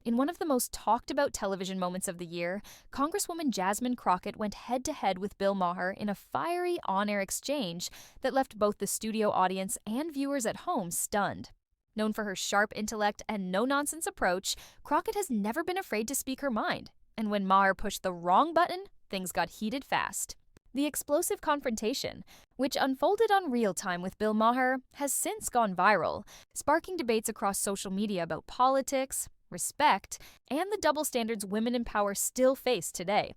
In one of the most talked about television moments of the year, Congresswoman Jasmine Crockett went head-to-head with Bill Maher in a fiery on-air exchange that left both the studio audience and viewers at home stunned. Known for her sharp intellect and no-nonsense approach, Crockett has never been afraid to speak her mind. And when Maher pushed the wrong button, things got heated fast. The explosive confrontation, which unfolded on real time with Bill Maher, has since gone viral, sparking debates across social media about politics, respect, and the double standards women in power still face today.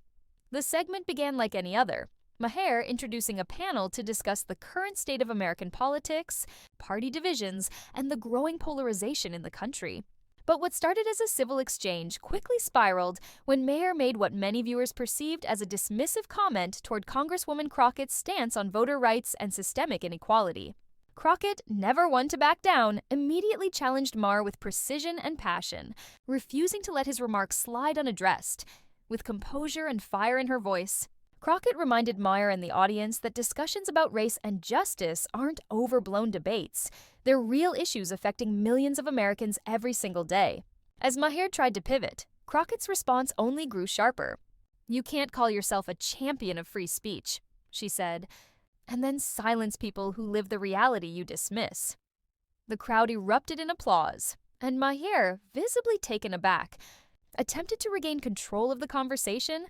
The segment began like any other, Maher introducing a panel to discuss the current state of American politics, party divisions, and the growing polarization in the country. But what started as a civil exchange quickly spiraled when Maher made what many viewers perceived as a dismissive comment toward Congresswoman Crockett's stance on voter rights and systemic inequality. Crockett, never one to back down, immediately challenged Maher with precision and passion, refusing to let his remarks slide unaddressed. With composure and fire in her voice, Crockett reminded Maher and the audience that discussions about race and justice aren't overblown debates. They're real issues affecting millions of Americans every single day. As Maher tried to pivot, Crockett's response only grew sharper. "You can't call yourself a champion of free speech," she said, "and then silence people who live the reality you dismiss." The crowd erupted in applause, and Maher, visibly taken aback, attempted to regain control of the conversation,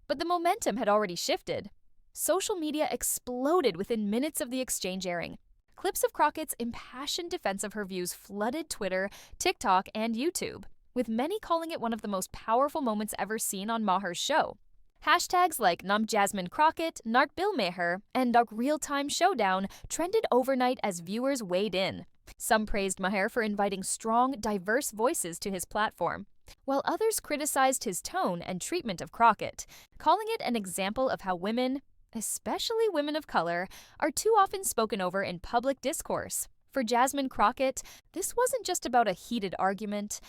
but the momentum had already shifted. Social media exploded within minutes of the exchange airing. Clips of Crockett's impassioned defense of her views flooded Twitter, TikTok, and YouTube, with many calling it one of the most powerful moments ever seen on Maher's show. Hashtags like Jasmine Crockett, Bill Maher, and Real-Time Showdown trended overnight as viewers weighed in. Some praised Maher for inviting strong, diverse voices to his platform, while others criticized his tone and treatment of Crockett, calling it an example of how women, especially women of color, are too often spoken over in public discourse. For Jasmine Crockett, this wasn't just about a heated argument,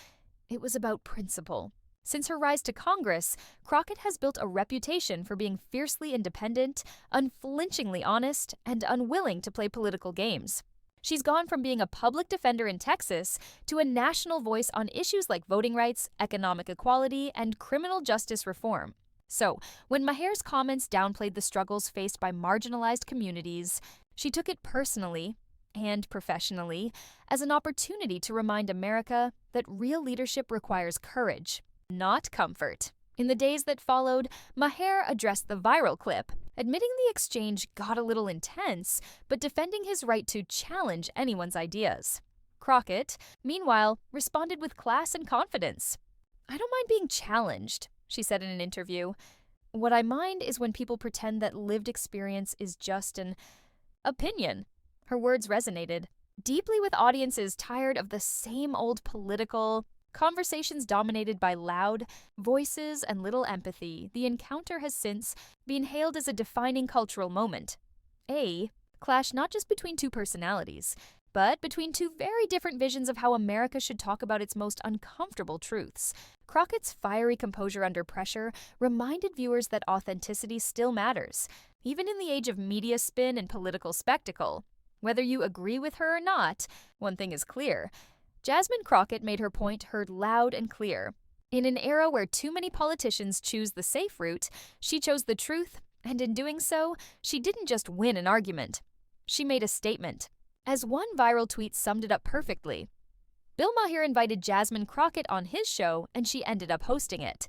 it was about principle. Since her rise to Congress, Crockett has built a reputation for being fiercely independent, unflinchingly honest, and unwilling to play political games. She's gone from being a public defender in Texas to a national voice on issues like voting rights, economic equality, and criminal justice reform. So, when Maher's comments downplayed the struggles faced by marginalized communities, she took it personally and professionally as an opportunity to remind America that real leadership requires courage, not comfort. In the days that followed, Maher addressed the viral clip, admitting the exchange got a little intense, but defending his right to challenge anyone's ideas. Crockett, meanwhile, responded with class and confidence. "I don't mind being challenged," she said in an interview. "What I mind is when people pretend that lived experience is just an opinion." Her words resonated deeply with audiences tired of the same old political conversations dominated by loud voices and little empathy. The encounter has since been hailed as a defining cultural moment. A clash not just between two personalities, but between two very different visions of how America should talk about its most uncomfortable truths. Crockett's fiery composure under pressure reminded viewers that authenticity still matters, even in the age of media spin and political spectacle. Whether you agree with her or not, one thing is clear: Jasmine Crockett made her point heard loud and clear. In an era where too many politicians choose the safe route, she chose the truth, and in doing so, she didn't just win an argument. She made a statement. As one viral tweet summed it up perfectly, Bill Maher invited Jasmine Crockett on his show, and she ended up hosting it.